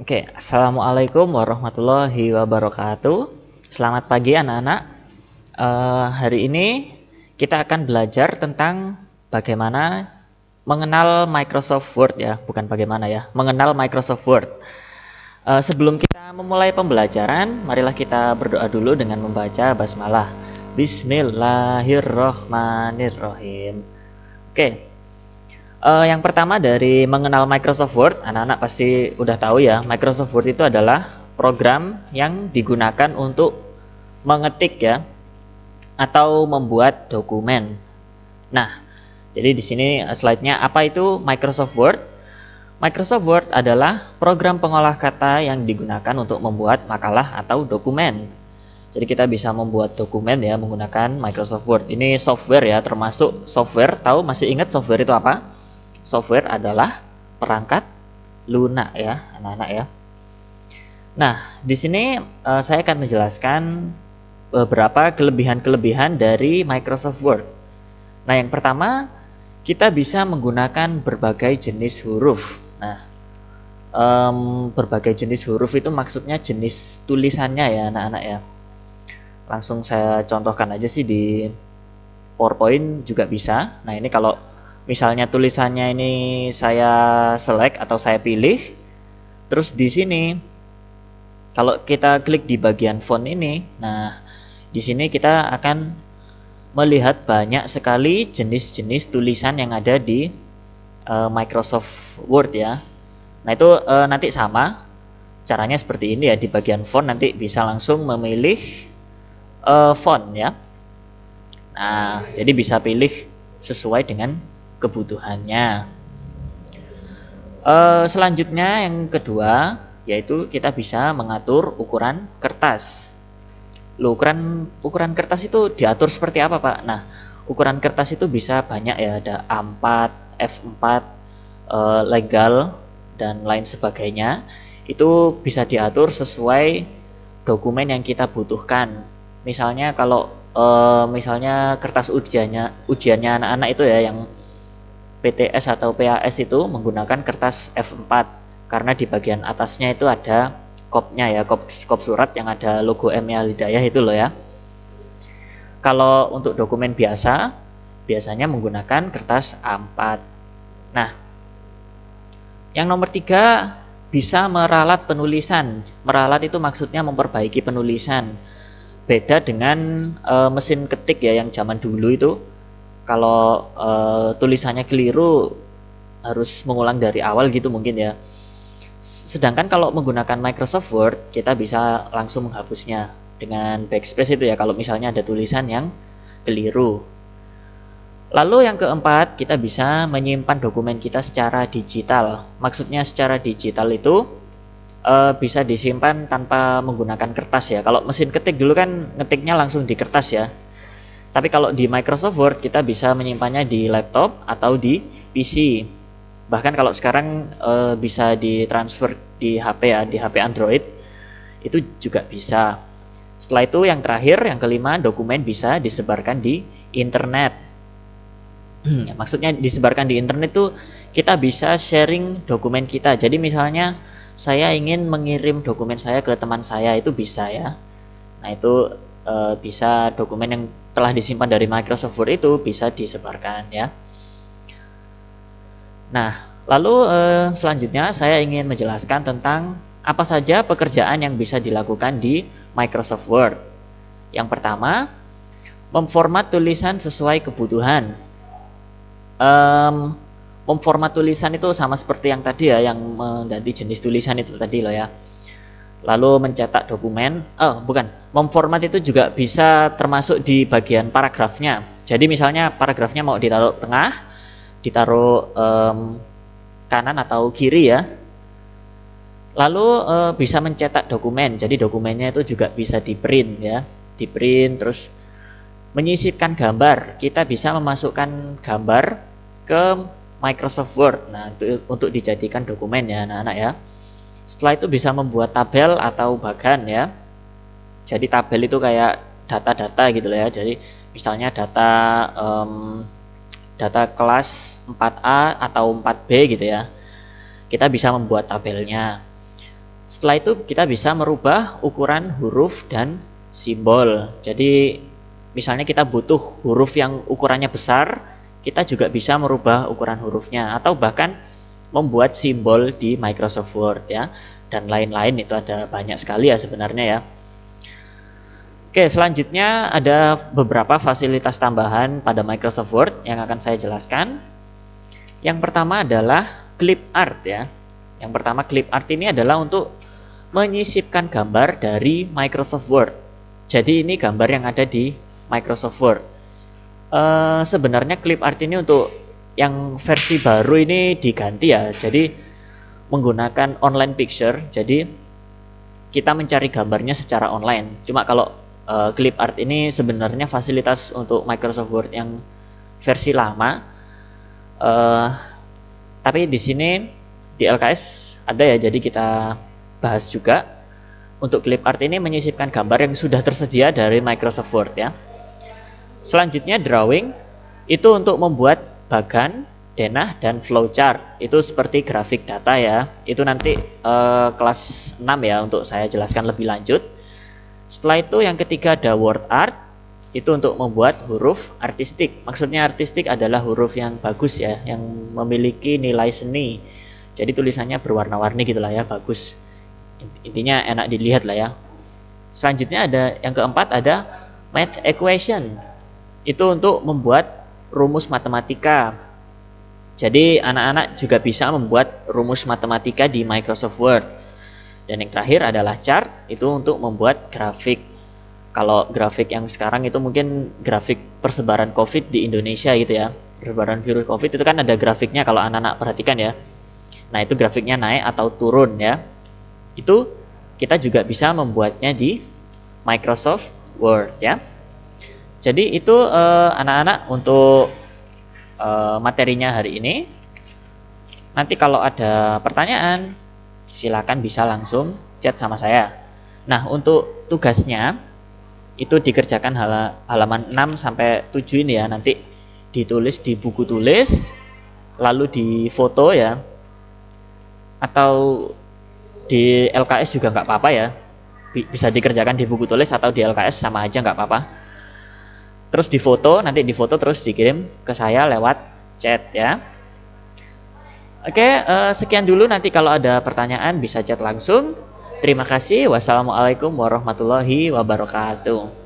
Oke, Assalamualaikum warahmatullahi wabarakatuh. Selamat pagi anak-anak. Hari ini kita akan belajar tentang bagaimana mengenal Microsoft Word ya, bukan bagaimana ya, mengenal Microsoft Word. Sebelum kita memulai pembelajaran, marilah kita berdoa dulu dengan membaca basmalah. Bismillahirrohmanirrohim. Oke. Yang pertama dari mengenal Microsoft Word, anak-anak pasti udah tahu ya, Microsoft Word itu adalah program yang digunakan untuk mengetik ya, atau membuat dokumen. Nah, jadi di sini slide-nya apa itu Microsoft Word? Microsoft Word adalah program pengolah kata yang digunakan untuk membuat makalah atau dokumen. Jadi kita bisa membuat dokumen ya menggunakan Microsoft Word. Ini software ya, termasuk software. Tahu masih ingat software itu apa? Software adalah perangkat lunak ya, anak-anak ya. Nah, di sini saya akan menjelaskan beberapa kelebihan-kelebihan dari Microsoft Word. Nah, yang pertama, kita bisa menggunakan berbagai jenis huruf. Nah, berbagai jenis huruf itu maksudnya jenis tulisannya ya, anak-anak ya. Langsung saya contohkan aja sih di PowerPoint juga bisa. Nah, ini kalau misalnya tulisannya ini saya select atau saya pilih, terus di sini kalau kita klik di bagian font ini, nah di sini kita akan melihat banyak sekali jenis-jenis tulisan yang ada di Microsoft Word ya. Nah itu nanti sama caranya seperti ini ya, di bagian font nanti bisa langsung memilih font ya. Nah jadi bisa pilih sesuai dengan kebutuhannya. Selanjutnya yang kedua yaitu kita bisa mengatur ukuran kertas. Loh, ukuran kertas itu diatur seperti apa, Pak? Nah, ukuran kertas itu bisa banyak ya, ada A4, F4, legal dan lain sebagainya. Itu bisa diatur sesuai dokumen yang kita butuhkan. Misalnya kalau misalnya kertas ujiannya anak-anak itu ya yang PTS atau PAS itu menggunakan kertas F4 karena di bagian atasnya itu ada kopnya ya, kop surat yang ada logo M-nya Hidayah itu loh ya. Kalau untuk dokumen biasanya menggunakan kertas A4. Nah, yang nomor 3 bisa meralat penulisan. Meralat itu maksudnya memperbaiki penulisan. Beda dengan mesin ketik ya yang zaman dulu itu. Kalau tulisannya keliru harus mengulang dari awal gitu mungkin ya. Sedangkan kalau menggunakan Microsoft Word kita bisa langsung menghapusnya dengan backspace itu ya kalau misalnya ada tulisan yang keliru. Lalu yang keempat, kita bisa menyimpan dokumen kita secara digital. Maksudnya secara digital itu bisa disimpan tanpa menggunakan kertas ya. Kalau mesin ketik dulu kan ngetiknya langsung di kertas ya. Tapi kalau di Microsoft Word kita bisa menyimpannya di laptop atau di PC. Bahkan kalau sekarang bisa ditransfer di HP ya, di HP Android itu juga bisa. Setelah itu yang terakhir, yang kelima, dokumen bisa disebarkan di internet. Maksudnya disebarkan di internet itu kita bisa sharing dokumen kita. Jadi misalnya saya ingin mengirim dokumen saya ke teman saya itu bisa ya. Nah itu bisa dokumen yang telah disimpan dari Microsoft Word itu bisa disebarkan ya. Nah, lalu selanjutnya saya ingin menjelaskan tentang apa saja pekerjaan yang bisa dilakukan di Microsoft Word. Yang pertama, memformat tulisan sesuai kebutuhan. Memformat tulisan itu sama seperti yang tadi ya, yang mengganti jenis tulisan itu tadi loh ya. Lalu mencetak dokumen, memformat itu juga bisa termasuk di bagian paragrafnya. Jadi misalnya paragrafnya mau ditaruh tengah, ditaruh kanan atau kiri ya. Lalu bisa mencetak dokumen, jadi dokumennya itu juga bisa di print ya, di print. Terus menyisipkan gambar, kita bisa memasukkan gambar ke Microsoft Word. Nah untuk dijadikan dokumen ya anak-anak ya. Setelah itu bisa membuat tabel atau bagan ya. Jadi tabel itu kayak data-data gitu loh ya. Jadi misalnya data kelas 4A atau 4B gitu ya. kita bisa membuat tabelnya. Setelah itu kita bisa merubah ukuran huruf dan simbol. Jadi misalnya kita butuh huruf yang ukurannya besar, kita juga bisa merubah ukuran hurufnya, atau bahkan membuat simbol di Microsoft Word ya, dan lain-lain. Itu ada banyak sekali ya sebenarnya ya. Oke, selanjutnya ada beberapa fasilitas tambahan pada Microsoft Word yang akan saya jelaskan. Yang pertama adalah clip art ya. Yang pertama, clip art ini adalah untuk menyisipkan gambar dari Microsoft Word. Jadi ini gambar yang ada di Microsoft Word. Sebenarnya clip art ini untuk yang versi baru ini diganti ya. Jadi menggunakan online picture. Jadi kita mencari gambarnya secara online. Cuma kalau clip art ini sebenarnya fasilitas untuk Microsoft Word yang versi lama. Tapi di sini di LKS ada ya, jadi kita bahas juga. Untuk clip art ini menyisipkan gambar yang sudah tersedia dari Microsoft Word ya. Selanjutnya drawing, itu untuk membuat bagan, denah, dan flowchart. Itu seperti grafik data ya. Itu nanti kelas 6 ya untuk saya jelaskan lebih lanjut. Setelah itu yang ketiga ada word art. Itu untuk membuat huruf artistik. Maksudnya artistik adalah huruf yang bagus ya, yang memiliki nilai seni. Jadi tulisannya berwarna-warni gitulah ya, bagus. Intinya enak dilihat lah ya. Selanjutnya ada yang keempat ada math equation. Itu untuk membuat rumus matematika. Jadi anak-anak juga bisa membuat rumus matematika di Microsoft Word. Dan yang terakhir adalah chart, itu untuk membuat grafik. Kalau grafik yang sekarang itu mungkin grafik persebaran COVID di Indonesia gitu ya. Persebaran virus COVID itu kan ada grafiknya kalau anak-anak perhatikan ya. Nah itu grafiknya naik atau turun ya. Itu kita juga bisa membuatnya di Microsoft Word ya. Jadi itu anak-anak untuk materinya hari ini. Nanti kalau ada pertanyaan, silakan bisa langsung chat sama saya. Nah, untuk tugasnya itu dikerjakan halaman 6 sampai 7 ini ya. Nanti ditulis di buku tulis, lalu difoto ya. Atau di LKS juga nggak apa-apa ya. Bisa dikerjakan di buku tulis atau di LKS sama aja, nggak apa-apa. Terus difoto, nanti difoto terus dikirim ke saya lewat chat ya. Oke, sekian dulu. Nanti kalau ada pertanyaan bisa chat langsung. Terima kasih. Wassalamualaikum warahmatullahi wabarakatuh.